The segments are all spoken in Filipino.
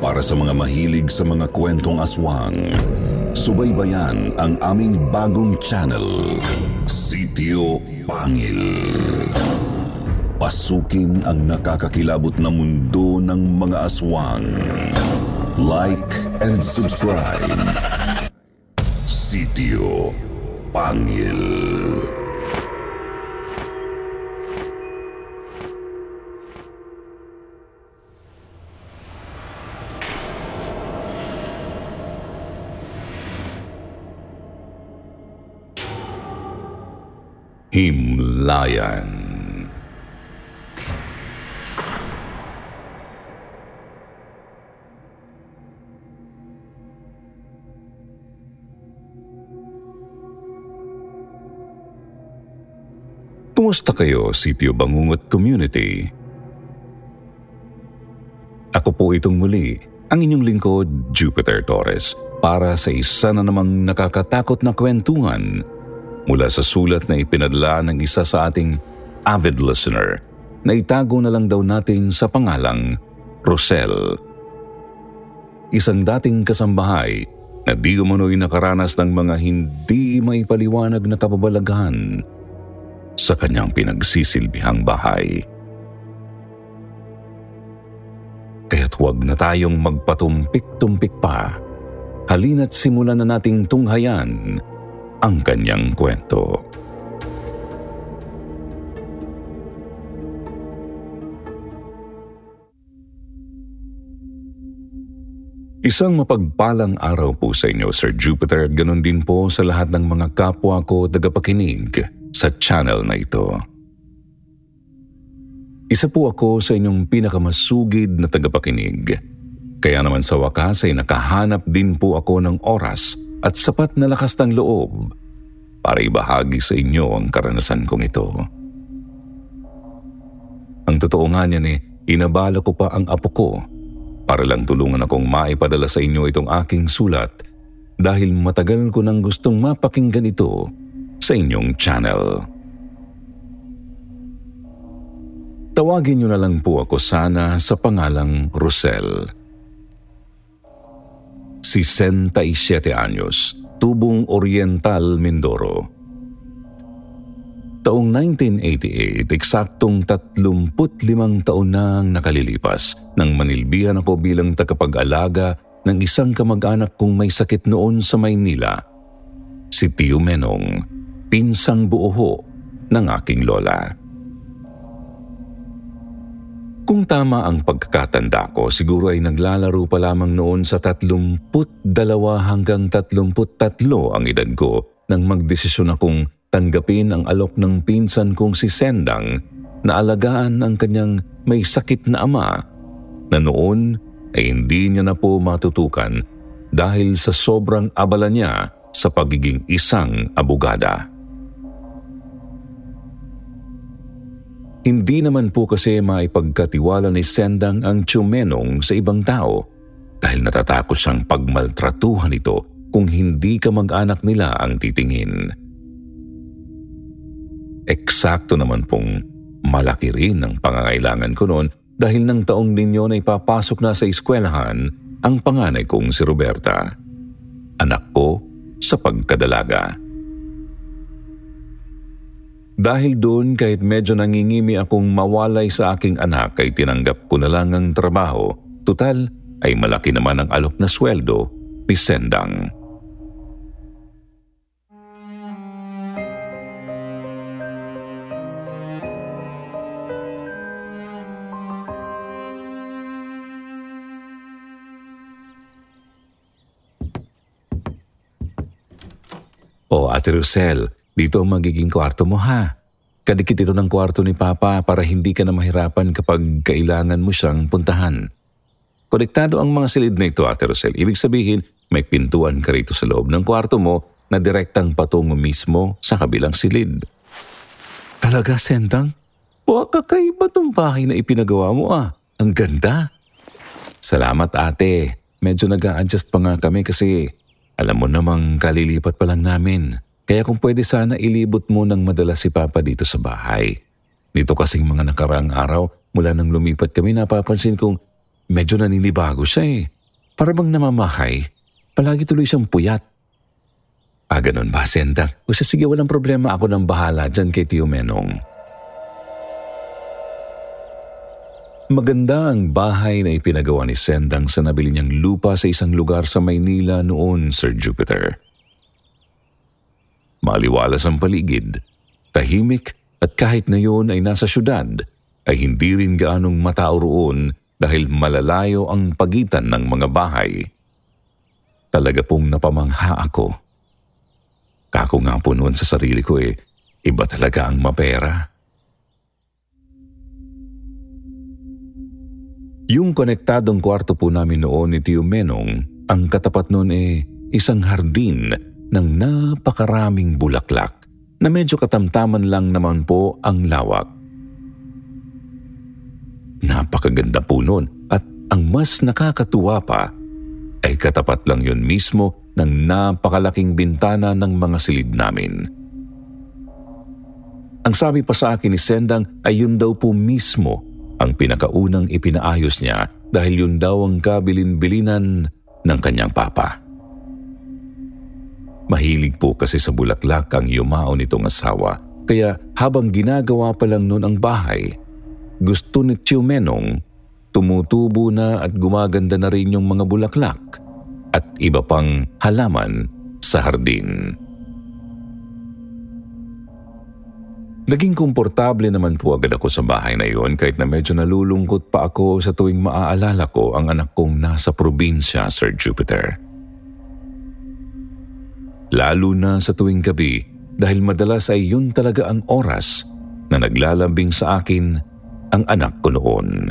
Para sa mga mahilig sa mga kwentong aswang, subaybayan ang aming bagong channel, Sitio Pangil. Pasukin ang nakakakilabot na mundo ng mga aswang. Like and subscribe. Sitio Pangil. Himlayan. Kumusta kayo, Sitio Bangungot Community? Ako po itong muli, ang inyong lingkod, Jupiter Torres, para sa isa na namang nakakatakot na kwentuhan mula sa sulat na ipinadala ng isa sa ating avid listener na itago na lang daw natin sa pangalang Rosel. Isang dating kasambahay na di umano'y nakaranas ng mga hindi maipaliwanag na kababalaghan sa kanyang pinagsisilbihang bahay. Kaya't huwag na tayong magpatumpik-tumpik pa. Halina't simulan na nating tunghayan ang kanyang kwento. Isang mapagpalang araw po sa inyo, Sir Jupiter, at ganun din po sa lahat ng mga kapwa ko tagapakinig sa channel na ito. Isa po ako sa inyong pinakamasugid na tagapakinig. Kaya naman sa wakas ay nakahanap din po ako ng oras at sapat na lakas ng loob para ibahagi sa inyo ang karanasan kong ito. Ang totoo nga niyan inabala ko pa ang apo ko para lang tulungan akong maipadala sa inyo itong aking sulat dahil matagal ko nang gustong mapakinggan ito sa inyong channel. Tawagin niyo na lang po ako sana sa pangalang Rosel. 67 anyos, Tubong Oriental, Mindoro. Taong 1988, eksaktong 35 taon na ang nakalilipas nang manilbihan ako bilang tagapag-alaga ng isang kamag-anak kong may sakit noon sa Maynila, si Tio Menong, pinsang buo ng aking lola. Kung tama ang pagkakatanda ko, siguro ay naglalaro pa lamang noon sa 32 hanggang 33 ang edad ko nang magdesisyon akong tanggapin ang alok ng pinsan kong si Sendang na alagaan ang kanyang may sakit na ama na noon ay hindi niya na po matutukan dahil sa sobrang abala niya sa pagiging isang abogada. Hindi naman po kasi maipagkatiwala ni Sendang ang Tsumenong sa ibang tao dahil natatakot siyang pagmaltratuhan ito kung hindi kamag-anak nila ang titingin. Eksakto naman pong malaki rin ang pangangailangan ko noon dahil ng taong din yun ay papasok na sa eskwelahan ang panganay kong si Roberta, anak ko sa pagkadalaga. Dahil doon kahit medyo nangingimi akong mawalay sa aking anak ay tinanggap ko na lang ang trabaho. Tutal ay malaki naman ang alok na sweldo ni Sendang. Ate Rosel, dito ang magiging kwarto mo ha. Kadikit ito ng kwarto ni Papa para hindi ka na mahirapan kapag kailangan mo siyang puntahan. Konektado ang mga silid na ito, Ate Rosel. Ibig sabihin, may pintuan ka rito sa loob ng kwarto mo na direktang patungo mismo sa kabilang silid. Talaga, Sendang? Kakaiba tong bahay na ipinagawa mo ah. Ang ganda. Salamat, ate. Medyo nag-a-adjust pa nga kami kasi alam mo namang kalilipat pa lang namin. Kaya kung pwede sana ilibot mo ng madalas si Papa dito sa bahay. Dito kasing mga nakaraang araw, mula nang lumipat kami, napapansin kong medyo naninibago siya eh. Para bang namamahay, palagi tuloy siyang puyat. Ganun ba, Sendang? O siya, sige, walang problema, ako nang bahala dyan kay Tio Menong. Maganda ang bahay na ipinagawa ni Sendang sa nabili niyang lupa sa isang lugar sa Maynila noon, Sir Jupiter. Maliwalas ang paligid, tahimik, at kahit na yun ay nasa syudad, ay hindi rin gaanong matao roon dahil malalayo ang pagitan ng mga bahay. Talaga pong napamangha ako. Kako nga po noon sa sarili ko iba talaga ang mapera. Yung konektadong kwarto po namin noon ni Tio Menong, ang katapat noon isang hardin ng napakaraming bulaklak na medyo katamtaman lang naman po ang lawak. Napakaganda po noon at ang mas nakakatuwa pa ay katapat lang yun mismo ng napakalaking bintana ng mga silid namin. Ang sabi pa sa akin ni Sendang ay yun daw po mismo ang pinakaunang ipinaayos niya dahil yun daw ang kabilin-bilinan ng kanyang papa. Mahilig po kasi sa bulaklak ang yumao nitong asawa, kaya habang ginagawa pa lang noon ang bahay, gusto ni Tio Menong tumutubo na at gumaganda na rin yung mga bulaklak at iba pang halaman sa hardin. Naging komportable naman po agad ako sa bahay na iyon kahit na medyo nalulungkot pa ako sa tuwing maaalala ko ang anak kong nasa probinsya, Sir Jupiter. Lalo na sa tuwing gabi dahil madalas ay yun talaga ang oras na naglalambing sa akin ang anak ko noon.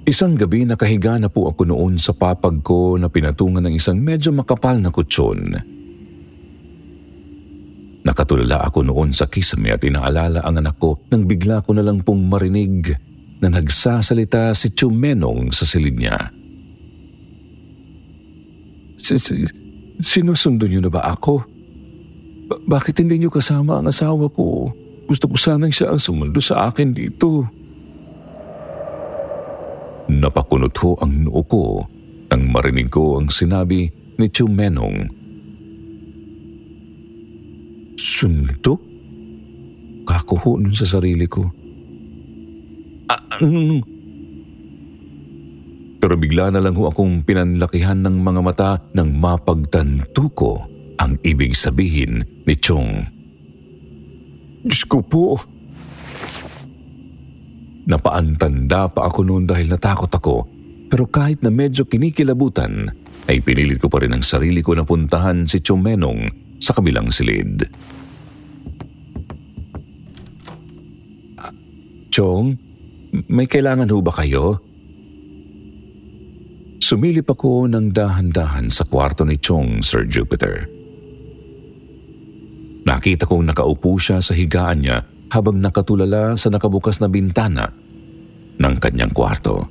Isang gabi nakahiga na po ako noon sa papag ko na pinatungan ng isang medyo makapal na kutsyon. Nakatulala ako noon sa kisame at inaalala ang anak ko nang bigla ko na lang pong marinig na nagsasalita si Tio Menong sa silid niya. Sinusundo niyo na ba ako? Bakit hindi niyo kasama ang asawa ko? Gusto ko sanang siya ang sumundo sa akin dito. Napakunot ho ang noo ko nang marinig ko ang sinabi ni Tio Menong. Sundo? Kako ho nun sa sarili ko. Pero bigla na lang ho akong pinanlakihan ng mga mata nang mapagtanto ko ang ibig sabihin ni Chong. Diyos ko po! Napaantanda pa ako noon dahil natakot ako, pero kahit na medyo kinikilabutan, ay pinilit ko pa rin ang sarili ko na puntahan si Tio Menong sa kabilang silid. Chong, may kailangan ho ba kayo? Sumilip ako ng dahan-dahan sa kwarto ni Chong, Sir Jupiter. Nakita kong nakaupo siya sa higaan niya habang nakatulala sa nakabukas na bintana ng kanyang kwarto.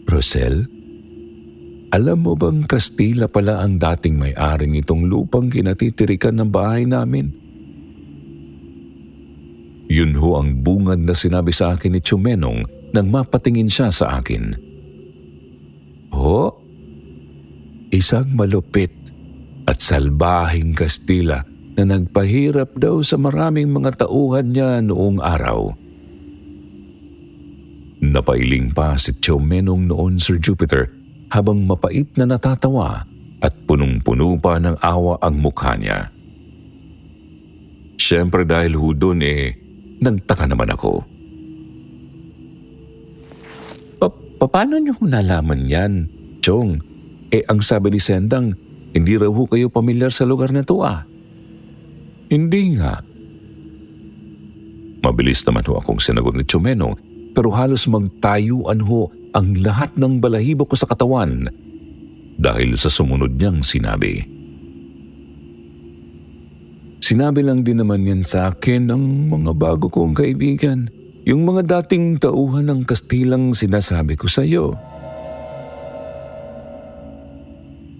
Rosel, alam mo bang Kastila pala ang dating may-ari nitong lupang kinatitirikan ng bahay namin? Yun ho ang bungad na sinabi sa akin ni Tio Menong nang mapatingin siya sa akin. Ho? Isang malupit at salbahing Kastila na nagpahirap daw sa maraming mga tauhan niya noong araw. Napailing pa si Tio Menong noon, Sir Jupiter, habang mapait na natatawa at punong-puno pa ng awa ang mukha niya. Siyempre dahil ho doon nagtaka naman ako. Paano niyo nalaman yan, Chong? Ang sabi ni Sendang, hindi raw ho kayo pamilyar sa lugar na to Hindi nga. Mabilis naman ho akong sinagot ni Tio Menong, pero halos magtayuan ho ang lahat ng balahibo ko sa katawan dahil sa sumunod niyang sinabi. Sinabi lang din naman yan sa akin ng mga bago kong kaibigan, yung mga dating tauhan ng Kastilang sinasabi ko sa iyo.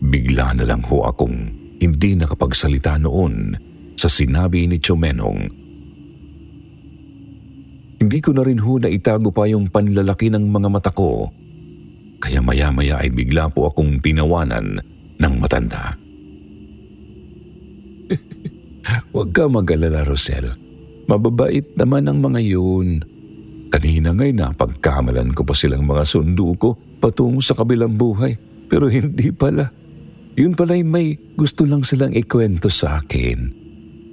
Bigla na lang ho akong hindi nakapagsalita noon sa sinabi ni Chumenong. Hindi ko na rin ho naitago pa yung panlalaki ng mga mata ko, kaya maya-maya ay bigla po akong tinawanan ng matanda. Huwag ka mag-alala, Rosel. Mababait naman ang mga yun. Kanina nga'y napagkamalan ko pa silang mga sundo ko patungo sa kabilang buhay. Pero hindi pala. Yun pala'y may gusto lang silang ikwento sa akin.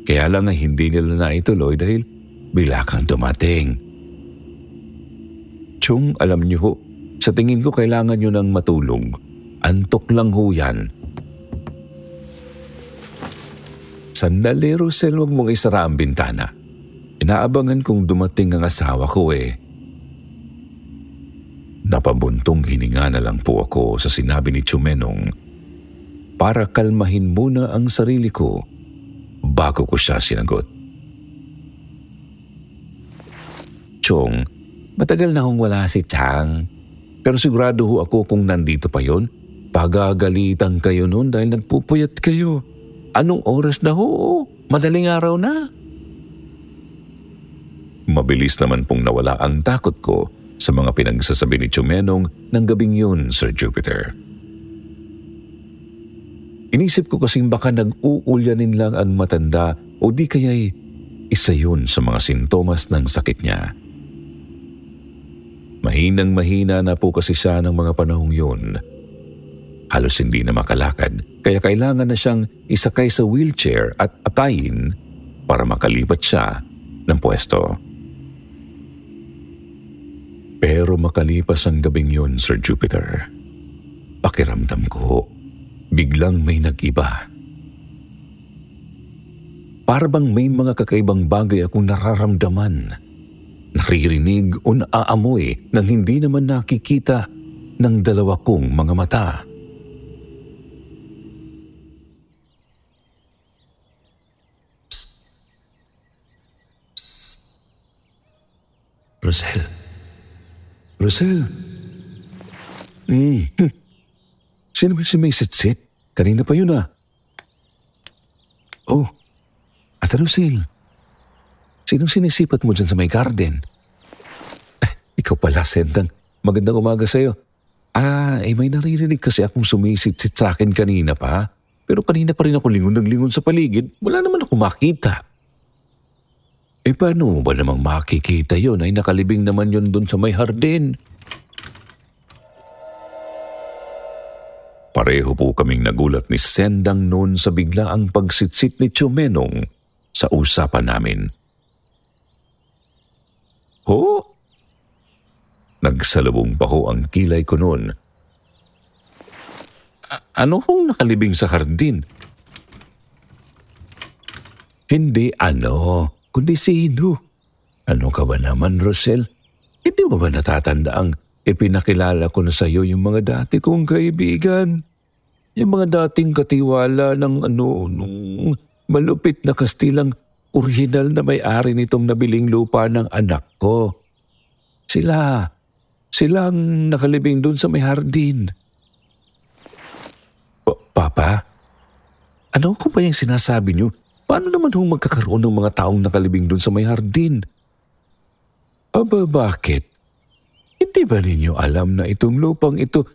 Kaya lang ay hindi nila naituloy dahil bigla kang dumating. Chong, alam niyo ho, sa tingin ko kailangan nyo ng matulog. Antok lang ho yan. Sandali, Rosel, huwag mong isara ang bintana. Inaabangan kong dumating ang asawa ko eh. Napabuntong hininga na lang po ako sa sinabi ni Chumenong para kalmahin muna ang sarili ko bago ko siya sinagot. Chong, matagal na hong wala si Chang. Pero sigurado ho ako kung nandito pa yon, pagagalitan kayo noon dahil nagpupuyat kayo. Anong oras na ho? Madaling araw na. Mabilis naman pong nawala ang takot ko sa mga pinagsasabi ni Chumenong ng gabing yun, Sir Jupiter. Inisip ko kasing baka nag-uulyanin lang ang matanda o di kaya'y isa yun sa mga sintomas ng sakit niya. Mahinang-mahina na po kasi siya ng mga panahong yun. Halos hindi na makalakad, kaya kailangan na siyang isakay sa wheelchair at atayin para makalipat siya ng pwesto. Pero makalipas ang gabing yun, Sir Jupiter, pakiramdam ko, biglang may nag-iba. Para bang may mga kakaibang bagay akong nararamdaman, naririnig o naaamoy nang hindi naman nakikita ng dalawa kong mga mata. Rosel. Rosel. Sino ba si may sitsit? Kanina pa yun ah. Oh, Ate Rosel. Sinong sinisipat mo dyan sa may garden? Ikaw pala, Sendang. Magandang umaga sa'yo. May naririnig kasi akong sumisitsit sa akin kanina pa. Pero kanina pa rin ako lingon ng lingon sa paligid. Wala naman ako makita. Paano mo ba namang makikita yon? Ay nakalibing naman yon dun sa may hardin. Pareho po kaming nagulat ni Sendang noon sa biglaang pagsitsit ni Chumenong sa usapan namin. Ho? Nagsalubong pa ho ang kilay ko noon. Ano hong nakalibing sa hardin? Hindi ano, kundi sino? Ano ka ba naman, Rosel? Hindi mo ba natatandaang ipinakilala ko na sa iyo yung mga dati kong kaibigan? Yung mga dating katiwala ng nung malupit na Kastilang orihinal na may-ari nitong nabiling lupa ng anak ko. Silang nakalibing doon sa may hardin. Papa? Ano ko ba yung sinasabi niyo? Paano naman hong magkakaroon ng mga taong nakalibing doon sa may hardin? Aba, bakit? Hindi ba ninyo alam na itong lupang ito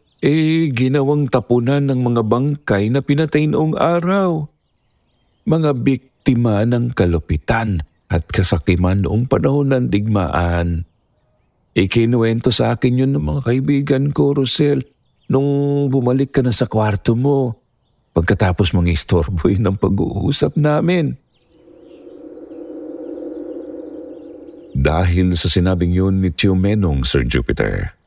ginawang tapunan ng mga bangkay na pinatay noong araw? Mga biktima ng kalupitan at kasakiman noong panahon ng digmaan. Ikinuwento sa akin yun ng mga kaibigan ko, Rosel, nung bumalik ka na sa kwarto mo. Pagkatapos mangistorboy ng pag-uusap namin. Dahil sa sinabing yun ni Chumenong, Sir Jupiter,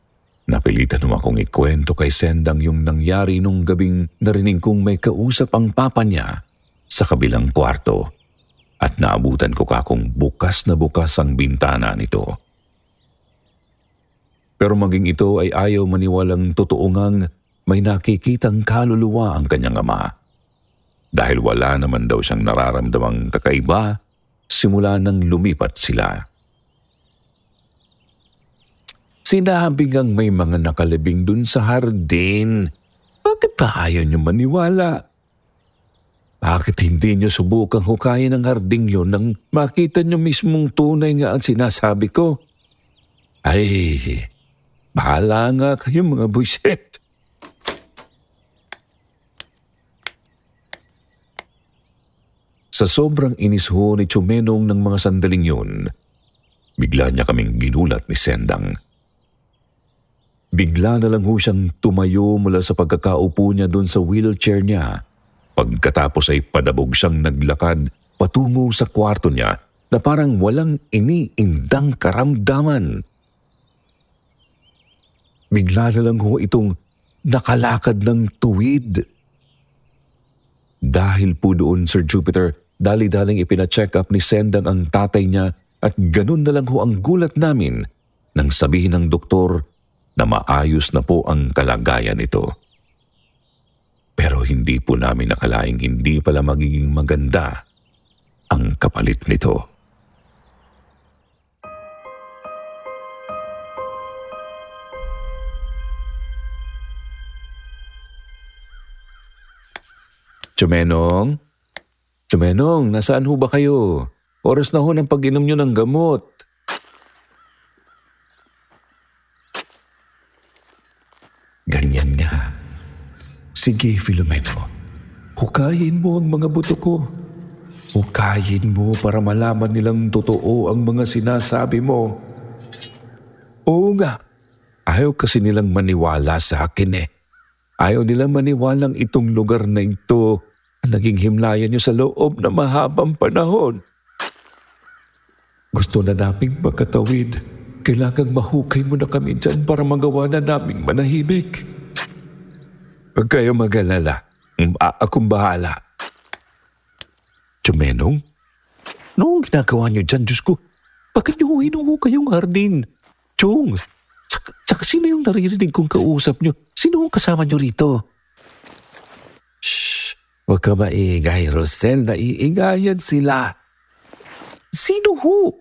napilitan mo akong ikwento kay Sendang yung nangyari nung gabing narinig kong may kausap ang papa niya sa kabilang kwarto at naabutan ko kakong bukas na bukas ang bintana nito. Pero maging ito ay ayaw maniwalang totoo ngang may nakikitang kaluluwa ang kanyang ama. Dahil wala naman daw siyang nararamdamang kakaiba simula nang lumipat sila. Sinabi ngang may mga nakalibing dun sa hardin. Bakit ba ayaw niyo maniwala? Bakit hindi niyo subukang hukayin ang harding yun nang makita niyo mismong tunay nga ang sinasabi ko? Ay, bahala nga kayo mga buisit. Sa sobrang inis ho ni Chumenong ng mga sandaling yun, bigla niya kaming ginulat ni Sendang. Bigla na lang ho siyang tumayo mula sa pagkakaupo niya doon sa wheelchair niya. Pagkatapos ay padabog siyang naglakad patungo sa kwarto niya na parang walang iniindang karamdaman. Bigla na lang ho itong nakalakad ng tuwid. Dahil po doon, Sir Jupiter, dali-daling ipina-check up ni Sendang ang tatay niya at ganun na lang ho ang gulat namin nang sabihin ng doktor na maayos na po ang kalagayan nito. Pero hindi po namin nakalaing hindi pala magiging maganda ang kapalit nito. Chumenong? Chumenong, nasaan ho ba kayo? Oras na ho ng pag-inom nyo ng gamot. Ganyan nga. Sige, Filomeno. Hukayin mo ang mga buto ko. Hukayin mo para malaman nilang totoo ang mga sinasabi mo. Oo nga. Ayaw kasi nilang maniwala sa akin eh. Ayaw nilang maniwalang itong lugar na ito ang naging himlayan niyo sa loob na mahabang panahon. Gusto na naming makatawid. Kailangang mahukay mo na kami dyan para magawa na naming manahimik. Huwag kayo mag-alala. Akong bahala. Chumenong? Noong ginagawa niyo dyan, Diyos ko, bakit niyo hinuho kayong hardin? Chong! Tsaka sino yung naririnig kong kausap niyo? Sino ang kasama niyo rito? Shh! Huwag ka maingay, Rosel. Naiingayan sila. Sino ho?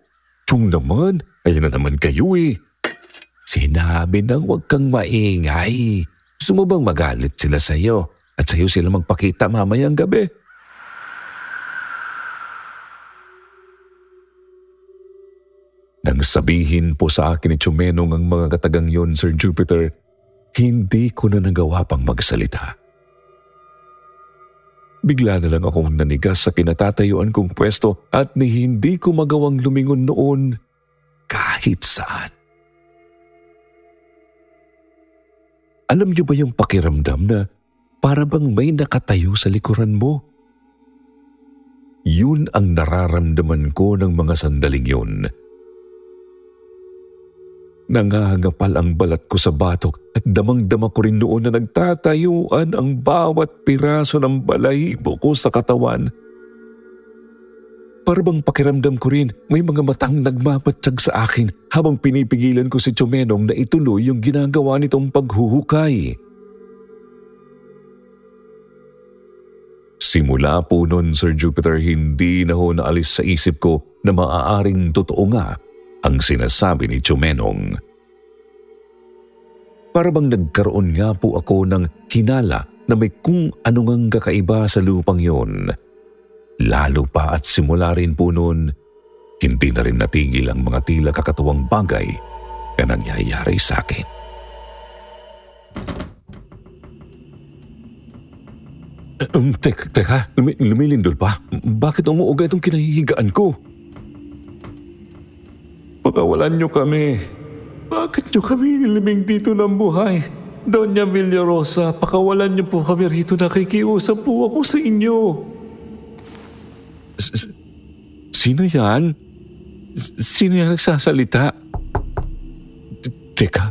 Chong naman. Ayan na naman kayo eh. Sinabi nang huwag kang maingay. Gusto mo bang magalit sila sa'yo at sa'yo sila magpakita mamayang gabi? Nang sabihin po sa akin ni Chumenong ang mga katagang yon, Sir Jupiter, hindi ko na nagawa pang magsalita. Bigla na lang akong nanigas sa kinatatayuan kong pwesto at hindi ko magawang lumingon noon kahit saan. Alam niyo ba yung pakiramdam na para bang may nakatayo sa likuran mo? Yun ang nararamdaman ko ng mga sandaling yun. Nangangapal ang balat ko sa batok at damang-dama ko rin noon na nagtatayuan ang bawat piraso ng balahibo ko sa katawan. Para bang pakiramdam ko rin may mga matang nagmamatsyag sa akin habang pinipigilan ko si Chumenong na ituloy yung ginagawa nitong paghuhukay. Simula po nun, Sir Jupiter, hindi na ho naalis sa isip ko na maaaring totoo nga ang sinasabi ni Chumenong. Para bang nagkaroon nga po ako ng hinala na may kung anong kakaiba sa lupang yon. Lalo pa at simula rin po noon, hindi na rin natigil ang mga tila kakatuwang bagay na nangyayari sa akin. Teka, lumilindol pa? Bakit umuuga itong kinahihigaan ko? Pakawalan niyo kami. Bakit niyo kami niliming dito ng buhay? Doña Villarosa, pakawalan niyo po kami rito. Nakikiusap po ako sa inyo. Sino yan? Sino yan nagsasalita? Teka,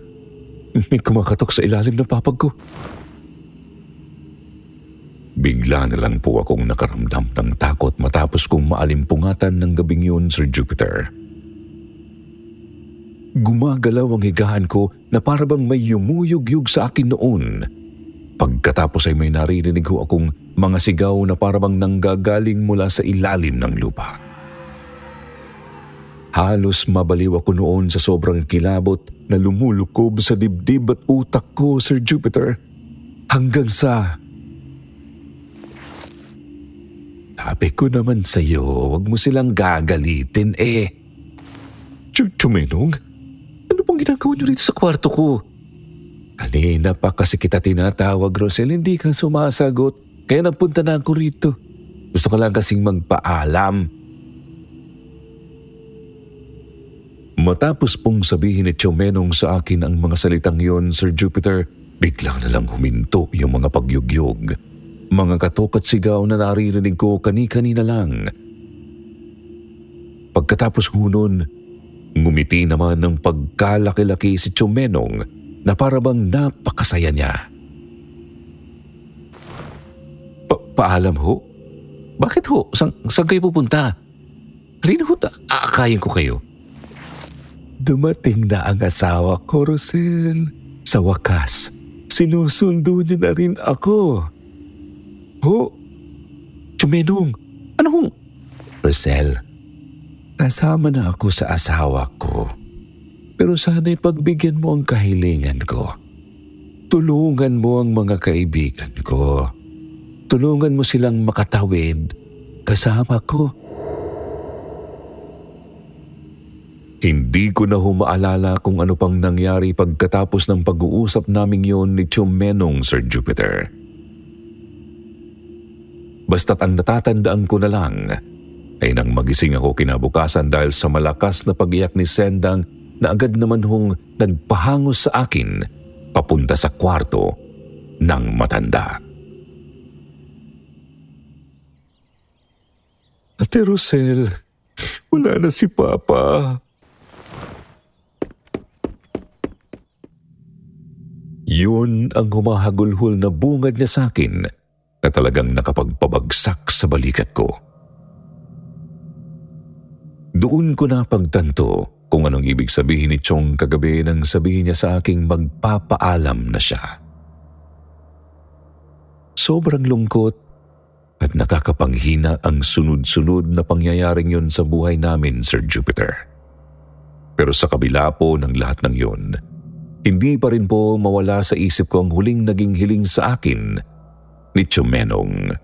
may kumakatok sa ilalim ng papag ko. Bigla na lang po akong nakaramdam ng takot matapos kong maalimpungatan ng gabing yun, Sir Jupiter. Gumagalaw ang higaan ko na para bang may yumuyog-yug sa akin noon. Pagkatapos ay may naririnig ko akong mga sigaw na para bang nanggagaling mula sa ilalim ng lupa. Halos mabaliw ako noon sa sobrang kilabot na lumulukob sa dibdib at utak ko, Sir Jupiter. Hanggang sa... Sabi ko naman sa'yo, wag mo silang gagalitin eh. Chumenong, ano pong ginagawa niyo rito sa kwarto ko? Kanina pa kasi kita tinatawag, Rosel, hindi ka sumasagot. Kaya napunta na ako rito. Gusto ko lang kasing magpaalam. Matapos pong sabihin ni Chumenong sa akin ang mga salitang yon, Sir Jupiter, biglang na lang huminto yung mga pagyugyog. Mga katok at sigaw na naririnig ko kani-kanina lang. Pagkatapos nun, ngumiti naman ng pagkalaki-laki si Chumenong na parabang napakasaya niya. Paalam ho? Bakit ho? Saan kayo pupunta? Halina ho, aakayin ko kayo. Dumating na ang asawa ko, Rosel. Sa wakas, sinusundo niya na rin ako. Ho? Chumenong, ano hong? Rosel, kasama na ako sa asawa ko. Pero sana'y pagbigyan mo ang kahilingan ko. Tulungan mo ang mga kaibigan ko. Tulungan mo silang makatawid kasama ko. Hindi ko na humaalala kung ano pang nangyari pagkatapos ng pag-uusap naming yon ni Chumenong, Sir Jupiter. Basta't ang natatandaan ko na lang ay nang magising ako kinabukasan dahil sa malakas na pag-iyak ni Sendang na agad naman hong nagpahangos sa akin papunta sa kwarto ng matanda. Ate Rosel, wala na si Papa. Yun ang humahagulhol na bungad niya sa akin na talagang nakapagpabagsak sa balikat ko. Doon ko na pagtanto kung anong ibig sabihin ni Chong kagabi nang sabihin niya sa aking magpapaalam na siya. Sobrang lungkot at nakakapanghina ang sunod-sunod na pangyayaring yun sa buhay namin, Sir Jupiter. Pero sa kabila po ng lahat ng yun, hindi pa rin po mawala sa isip ko ang huling naging hiling sa akin ni Chumenong.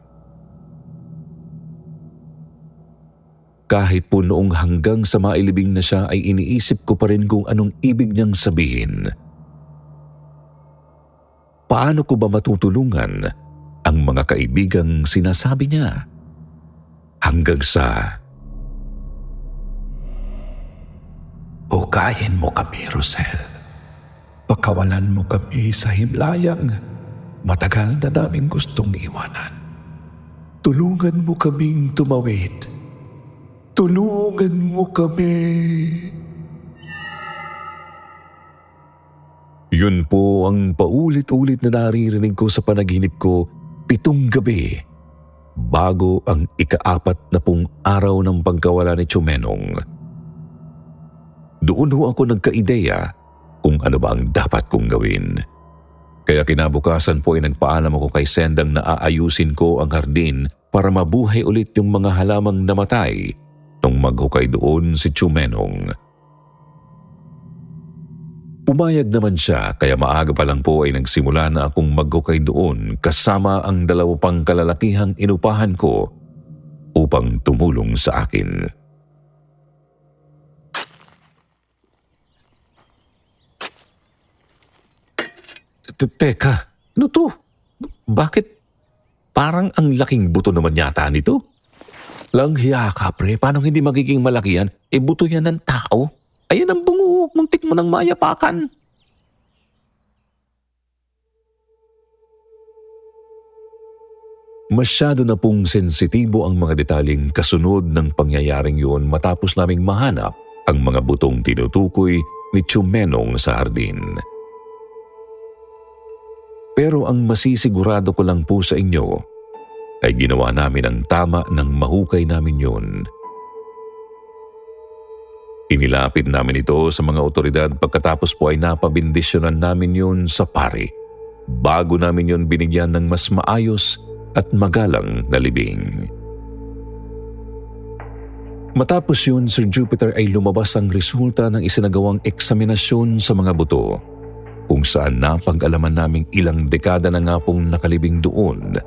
Kahit po noong hanggang sa mailibing na siya ay iniisip ko pa rin kung anong ibig niyang sabihin. Paano ko ba matutulungan ang mga kaibigang sinasabi niya? Hanggang sa... Hukayin mo kami, Rosel. Pakawalan mo kami sa himlayang matagal na naming gustong iwanan. Tulungan mo kaming tumawid. Tulungan mo kami. Yun po ang paulit-ulit na naririnig ko sa panaginip ko 7 gabi bago ang ika-4 na pong araw ng pagkawala ni Chumenong. Doon ho ako nagka-ideya kung ano ba ang dapat kong gawin. Kaya kinabukasan po ay nagpaalam ako kay Sendang na aayusin ko ang hardin para mabuhay ulit yung mga halamang namatay nung maghukay doon si Chumenong. Pumayag naman siya kaya maaga pa lang po ay nagsimula na akong maghukay doon kasama ang 2 pang kalalakihang inupahan ko upang tumulong sa akin. Teka, ano to? Bakit parang ang laking buto naman yata nito? Langhiya ka, pre. Paano hindi magiging malaki yan? Buto yan ng tao. Ayan ang bungo. Muntik mo ng mayapakan. Masyado na pong sensitibo ang mga detaling kasunod ng pangyayaring yun matapos naming mahanap ang mga butong tinutukoy ni Chumenong sa hardin. Pero ang masisigurado ko lang po sa inyo ay ginawa namin ang tama nang mahukay namin yun. Inilapit namin ito sa mga otoridad pagkatapos po ay napabindisyonan namin yun sa pari bago namin yun binigyan ng mas maayos at magalang na libing. Matapos yun, Sir Jupiter, ay lumabas ang resulta ng isinagawang eksaminasyon sa mga buto. kung saan napag-alaman naming ilang dekada na nga pong nakalibing doon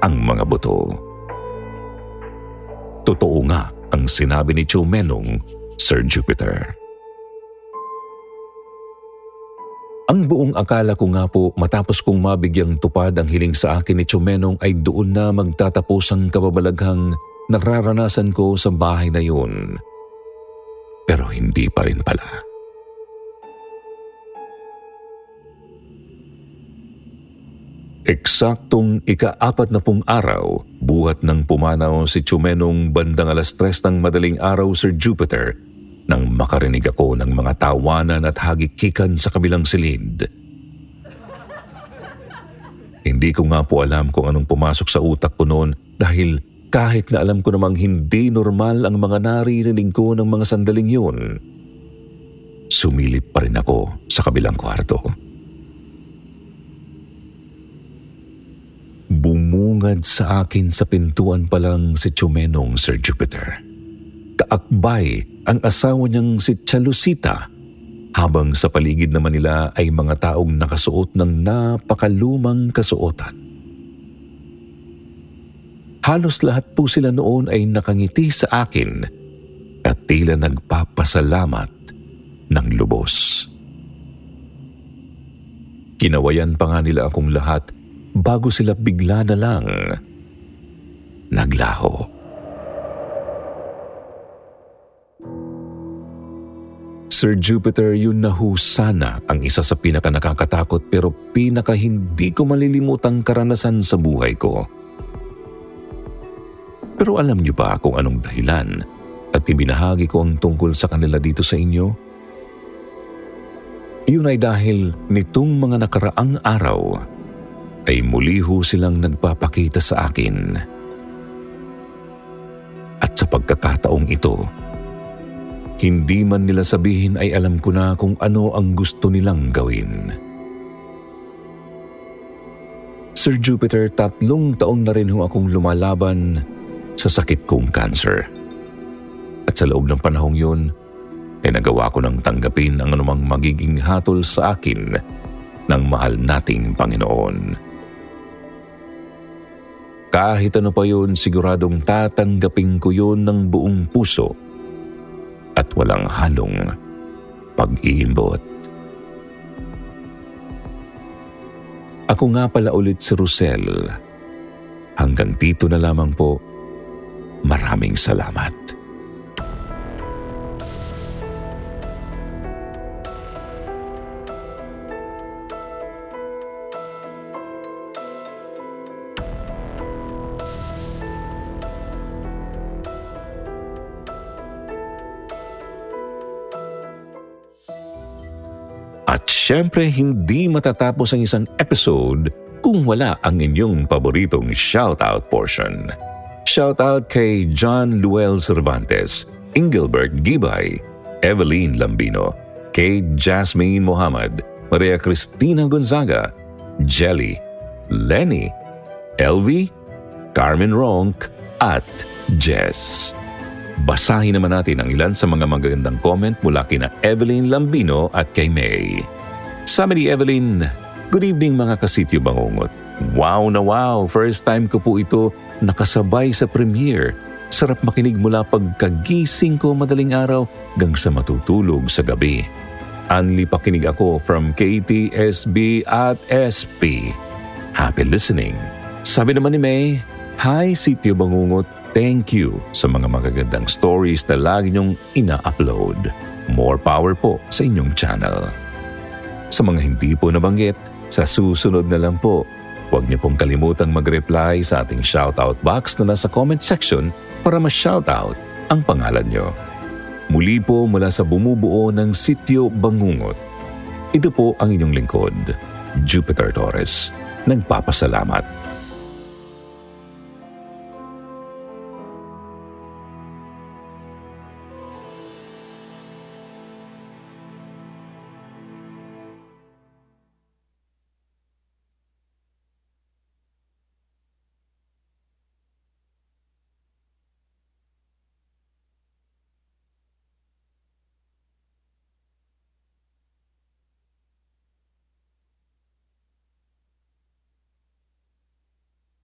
ang mga buto. Totoo nga ang sinabi ni Chumenong, Sir Jupiter. Ang buong akala ko nga po matapos kong mabigyang tupad ang hiling sa akin ni Chumenong ay doon na magtatapos ang kababalaghang nararanasan ko sa bahay na yun. Pero hindi pa rin pala. Eksaktong ika-40 araw, buhat ng pumanaw si Chumenong bandang 3:00 ng madaling araw, Sir Jupiter, nang makarinig ako ng mga tawanan at hagikikan sa kabilang silid. Hindi ko nga po alam kung anong pumasok sa utak ko noon dahil kahit na alam ko namang hindi normal ang mga naririnig ko ng mga sandaling yun, sumilip pa rin ako sa kabilang kwarto. Bumungad sa akin sa pintuan pa lang si Chumenong, Sir Jupiter. Kaakbay ang asawa niyang si Chalusita, habang sa paligid naman nila ay mga taong nakasuot ng napakalumang kasuotan. Halos lahat po sila noon ay nakangiti sa akin at tila nagpapasalamat ng lubos. Kinawayan pa nga nila akong lahat bago sila bigla na lang naglaho. Sir Jupiter, yun na ho sana ang isa sa pinaka-nakakatakot pero pinaka-hindi ko malilimutang karanasan sa buhay ko. Pero alam niyo ba kung anong dahilan at ibinahagi ko ang tungkol sa kanila dito sa inyo? Yun ay dahil nitong mga nakaraang araw ay muli ho silang nagpapakita sa akin. At sa pagkakataong ito, hindi man nila sabihin ay alam ko na kung ano ang gusto nilang gawin. Sir Jupiter, 3 taon na rin ho akong lumalaban sa sakit kong cancer. At sa loob ng panahong yun, ay nagawa ko ng tanggapin ang anumang magiging hatol sa akin ng mahal nating Panginoon. Kahit ano pa yun, siguradong tatanggapin ko yun ng buong puso at walang halong pag-iimbot. Ako nga pala ulit si Rosel. Hanggang dito na lamang po. Maraming salamat. At syempre, hindi matatapos ang isang episode kung wala ang inyong paboritong shoutout portion. Shoutout kay John Luel Cervantes, Engelbert Gibay, Evelyn Lambino, kay Jasmine Mohammed, Maria Cristina Gonzaga, Jelly, Lenny, LV, Carmen Ronk, at Jess. Basahin naman natin ang ilan sa mga magagandang comment mula kina Evelyn Lambino at kay May. Sabi ni Evelyn, "Good evening mga kasityo bangungot. Wow na wow, first time ko po ito nakasabay sa premiere. Sarap makinig mula pagkagising ko madaling araw hanggang sa matutulog sa gabi. Anli pakinig ako from KTSB at SP. Happy listening." Sabi naman ni May, "Hi Sityo Bangungot. Thank you sa mga magagandang stories na lagi niyong ina-upload. More power po sa inyong channel." Sa mga hindi po nabanggit, sa susunod na lang po, huwag niyo pong kalimutang mag-reply sa ating shoutout box na nasa comment section para ma-shoutout ang pangalan niyo. Muli po mula sa bumubuo ng Sityo Bangungot, ito po ang inyong lingkod, Jupiter Torres. Nagpapasalamat.